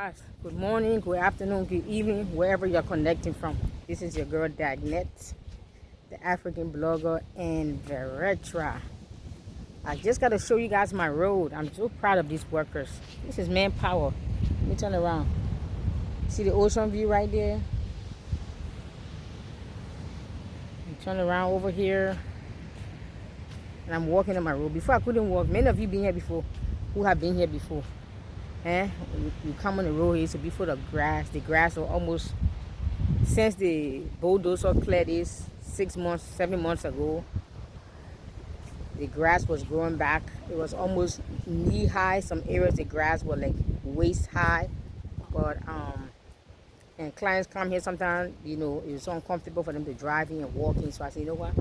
guys, good morning, good afternoon, good evening, wherever you're connecting from. This is your girl Dagnet, the African blogger, and Varetra. I just got to show you guys my road. I'm so proud of these workers. This is manpower. Let me turn around. See the ocean view right there? Turn around over here, and I'm walking on my road. Before I couldn't walk. Many of you been here before, who have been here before. You come on the road here, so before the grass was almost, since the bulldozer cleared this 6 months, 7 months ago, the grass was growing back. It was almost knee high. Some areas the grass was like waist high, but and clients come here sometimes, it's uncomfortable for them to drive in and walk in. So I said, you know what,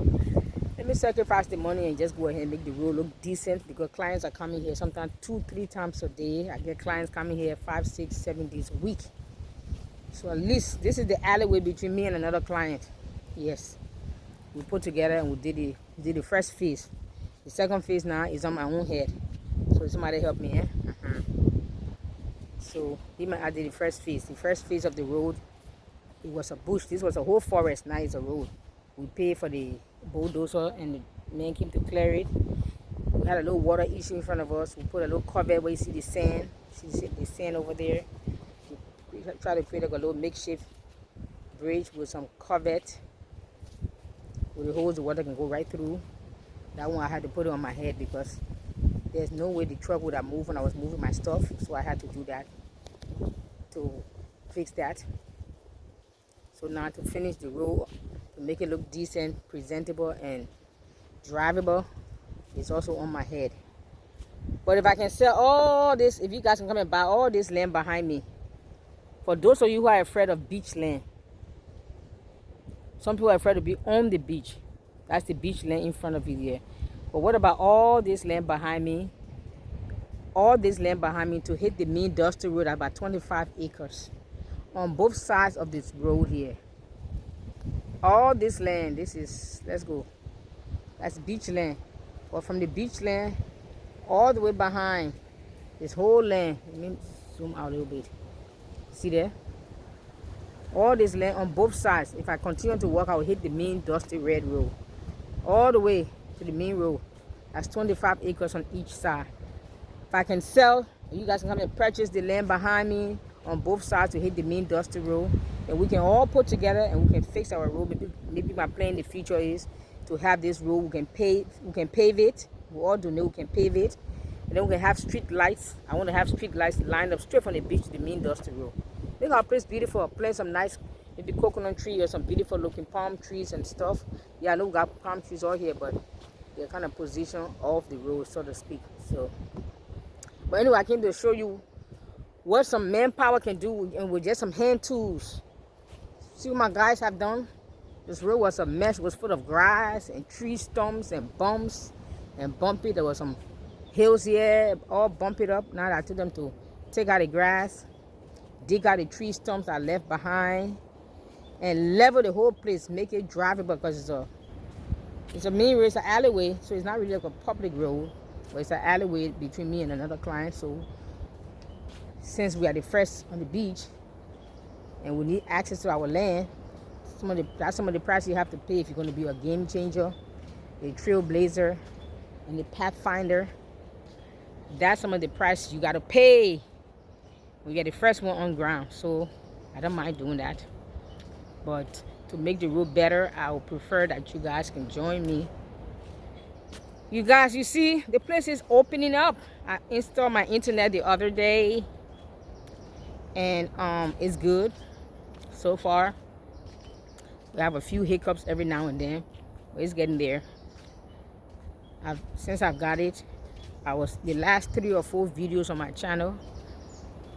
let me sacrifice the money and just go ahead and make the road look decent, because clients are coming here sometimes 2-3 times a day. I get clients coming here 5, 6, 7 days a week. So at least this is the alleyway between me and another client. Yes, we put together and we did the first phase. The second phase now is on my own head, so somebody help me. So I did the first phase. The first phase of the road, it was a bush. This was a whole forest. Now it's a road. We paid for the bulldozer and the man came to clear it. We had a little water issue in front of us. We put a little cover where you see the sand. See the sand over there. We try to create like a little makeshift bridge with some covert, with the holes the water can go right through. That one I had to put it on my head because there's no way the truck would have moved when I was moving my stuff. So I had to do that to fix that. So now to finish the road, to make it look decent, presentable, and drivable, it's also on my head. But if I can sell all this, if you guys can come and buy all this land behind me, for those of you who are afraid of beach land, some people are afraid to be on the beach. That's the beach land in front of you there. But what about all this land behind me? All this land behind me to hit the main dusty road, about 25 acres on both sides of this road here. All this land, this is, let's go, that's beach land. But from the beach land all the way behind this whole land, let me zoom out a little bit. See there? All this land on both sides. If I continue to walk, I will hit the main dusty red road all the way to the main road. That's 25 acres on each side. If I can sell, you guys can come and purchase the land behind me on both sides to hit the main dusty road, and we can all put together and we can fix our road. Maybe my plan in the future is to have this road. We can pave it. We all donate. We can pave it, and then we can have street lights. I want to have street lights lined up straight from the beach to the main dusty road. Make our place beautiful. Plant some nice, maybe coconut tree or some beautiful looking palm trees and stuff. Yeah, I know we got palm trees all here, but they're kind of positioned off the road, so to speak. So, but anyway, I came to show you what some manpower can do, and with just some hand tools. See what my guys have done? This road was a mess. It was full of grass and tree stumps and bumps and bumpy. There was some hills here, all bumped up. Now I told them to take out the grass, dig out the tree stumps I left behind, and level the whole place, make it drivable, because it's a main road, it's an alleyway, so it's not really like a public road, but it's an alleyway between me and another client. So since we are the first on the beach and we need access to our land, that's some of the price you have to pay if you're going to be a game changer, a trailblazer, and a pathfinder. That's some of the price you got to pay. We get the first one on ground, so I don't mind doing that. But to make the road better, I would prefer that you guys can join me. You guys, you see, the place is opening up. I installed my internet the other day, and it's good so far. We have a few hiccups every now and then, but it's getting there. Since I've got it, the last 3 or 4 videos on my channel,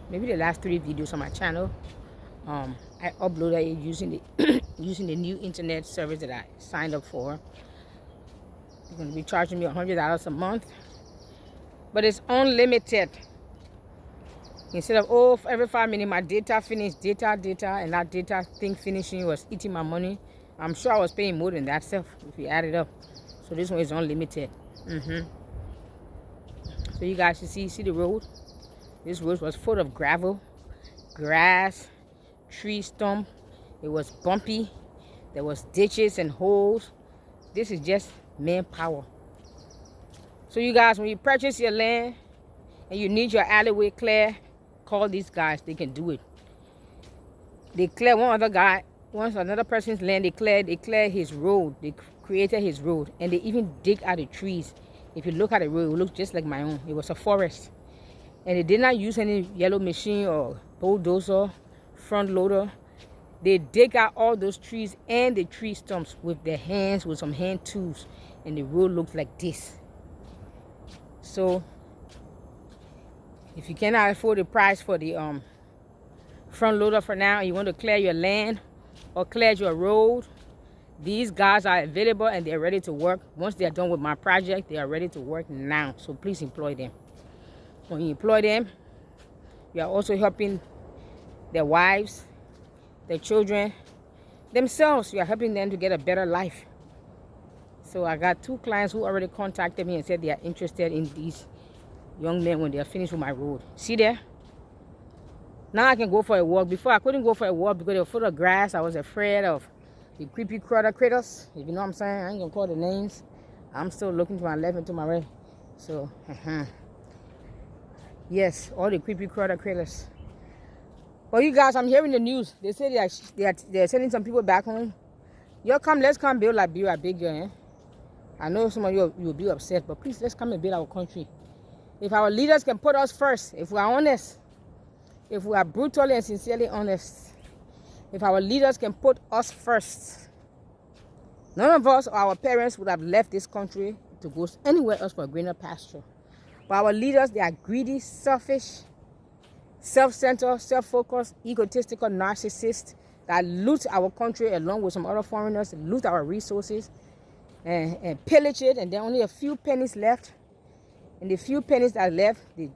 maybe the last 3 videos on my channel, I uploaded it using the using the new internet service that I signed up for. They're going to be charging me $100 a month, but it's unlimited. Instead of every 5 minutes my data finished, data, and that data thing finishing was eating my money. I'm sure I was paying more than that stuff if you add it up. So this one is unlimited. So you guys should see the road. This road was full of gravel. grass, tree stump. It was bumpy. There was ditches and holes. This is just manpower. So you guys, when you purchase your land and you need your alleyway clear, call these guys. They can do it. They clear once another person's land, they clear his road. They created his road, and they even dig out the trees. If you look at the road, it looks just like my own. It was a forest, and they did not use any yellow machine or bulldozer, front loader. They dig out all those trees and the tree stumps with their hands, with some hand tools, and the road looks like this. So if you cannot afford the price for the front loader for now, and you want to clear your land or clear your road, these guys are available and they're ready to work. Once they're done with my project, they are ready to work now. So please employ them. When you employ them, you are also helping their wives, their children, themselves. You are helping them to get a better life. So I got 2 clients who already contacted me and said they are interested in these young men when they are finished with my road. See there? Now I can go for a walk. Before I couldn't go for a walk because they were full of grass. I was afraid of the creepy critters. If you know what I'm saying. I ain't gonna call the names. I'm still looking to my left and to my right. So yes, all the creepy critters. But you guys, I'm hearing the news. They say they're sending some people back home. Y'all come, let's come build Liberia bigger. Eh? I know some of you will be upset, but please, let's come and build our country. If our leaders can put us first, if we are honest, if we are brutally and sincerely honest, if our leaders can put us first, none of us or our parents would have left this country to go anywhere else for a greener pasture. But our leaders, they are greedy, selfish, self-centered, self-focused, egotistical narcissists that loot our country along with some other foreigners, loot our resources and pillage it, and there are only a few pennies left. And the few pennies that are left, they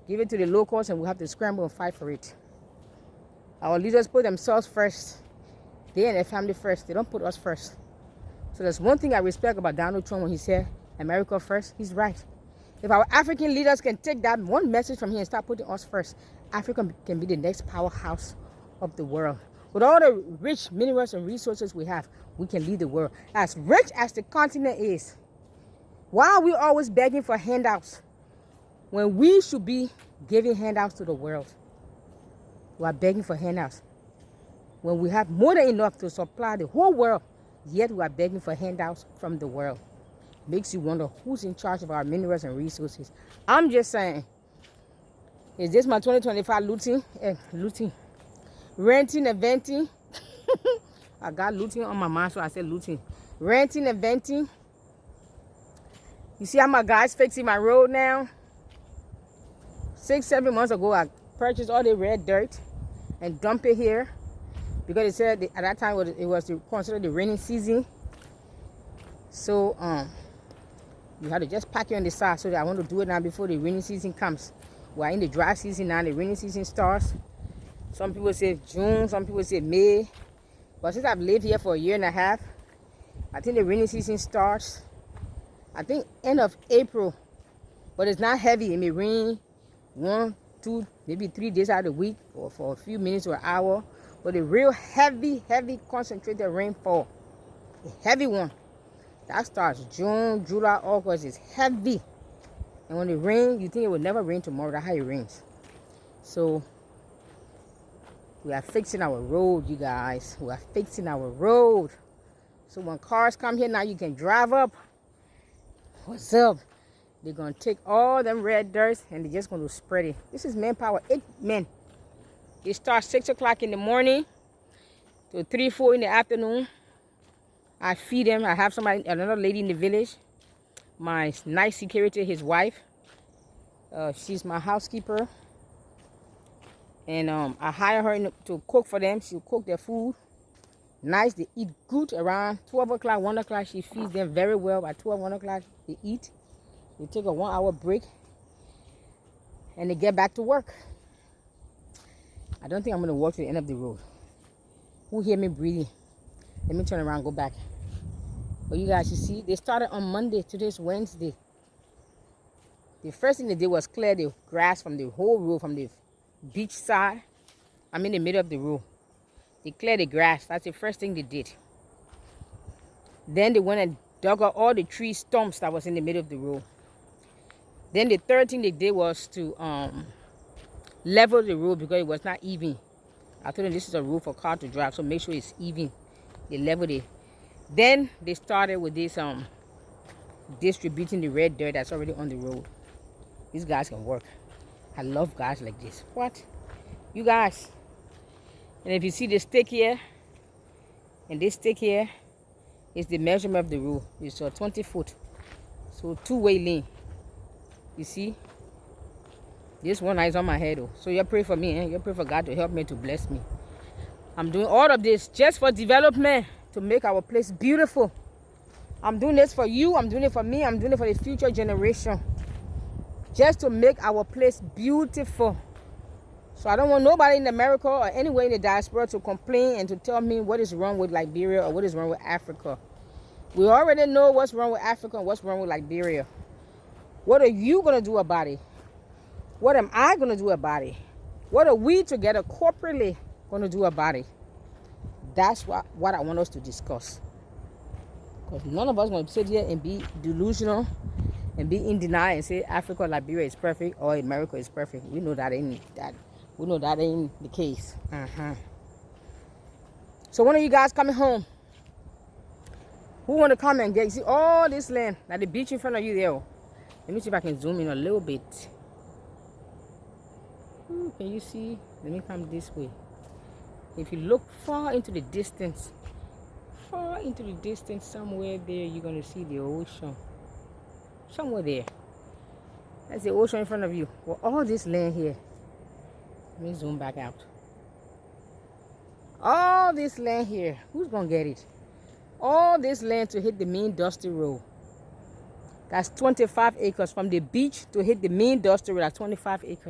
give it to the locals, and we have to scramble and fight for it. Our leaders put themselves first. They and their family first. They don't put us first. So there's one thing I respect about Donald Trump when he said America first. He's right. If our African leaders can take that one message from here and start putting us first, Africa can be the next powerhouse of the world. With all the rich minerals and resources we have, we can lead the world. As rich as the continent is, why are we always begging for handouts when we should be giving handouts to the world? We are begging for handouts when we have more than enough to supply the whole world, yet we are begging for handouts from the world. Makes you wonder who's in charge of our minerals and resources. I'm just saying, is this my 2025 looting? Renting and venting. I got looting on my mind, so I said looting. Renting and venting. You see how my guys fixing my road now? 6-7 months ago, I purchased all the red dirt and dumped it here because they said at that time it was considered the rainy season. So you had to just pack it on the side. So that I want to do it now before the rainy season comes. We're in the dry season now. The rainy season starts. Some people say June, some people say May. But since I've lived here for a year and a half, I think the rainy season starts, I think, end of April. But it's not heavy. It may rain 1, 2, maybe 3 days out of the week, or for a few minutes or an hour. But the real heavy concentrated rainfall, the heavy one, that starts June, July, August. It's heavy. And when it rains, you think it will never rain tomorrow. That's how it rains. So we are fixing our road, you guys. We are fixing our road. So when cars come here now, you can drive up. What's up? They're going to take all them red dirt and they're just going to spread it. This is manpower. 8 men. They start 6 o'clock in the morning to 3, 4 in the afternoon. I feed them. I have another lady in the village. My nice security, his wife. She's my housekeeper. And I hire her to cook for them. She'll cook their food. Nice. They eat good around 12 o'clock, 1 o'clock. She feeds them very well. By 12, 1 o'clock, they eat. They take a 1-hour break. And they get back to work. I don't think I'm going to walk to the end of the road. Who hear me breathing? Let me turn around and go back. But you guys, you see, they started on Monday. Today's Wednesday. The first thing they did was clear the grass from the whole road, from the beach side I'm in the middle of the road. They cleared the grass. That's the first thing they did. Then they went and dug out all the tree stumps that was in the middle of the road. Then the third thing they did was to level the road because it was not even. I told them this is a road for car to drive, so make sure it's even. They leveled it. Then they started with this distributing the red dirt that's already on the road. These guys can work. I love guys like this. What? You guys. And if you see this stick here, and this stick here is the measurement of the road. It's 20 foot. So two-way lane. You see? This one is on my head though. So you pray for me, eh? You pray for God to help me, to bless me. I'm doing all of this just for development, to make our place beautiful. I'm doing this for you. I'm doing it for me. I'm doing it for the future generation. Just to make our place beautiful. So I don't want nobody in America or anywhere in the diaspora to complain and to tell me what is wrong with Liberia or what is wrong with Africa. We already know what's wrong with Africa and what's wrong with Liberia. What are you going to do about it? What am I going to do about it? What are we together corporately going to do about it? That's what I want us to discuss. Because none of us going to sit here and be delusional and be in denial and say Africa or Liberia is perfect or America is perfect. We know that ain't that. We know that ain't the case. So when are you guys coming home? Who want to come and get, you see all this land, like the beach in front of you there. Let me see if I can zoom in a little bit. Ooh, can you see? Let me come this way. If you look far into the distance, somewhere there, you're going to see the ocean. Somewhere there. That's the ocean in front of you. Well, all this land here. Let me zoom back out. All this land here. Who's going to get it? All this land to hit the main dusty road. That's 25 acres. From the beach to hit the main dusty road, that's 25 acres.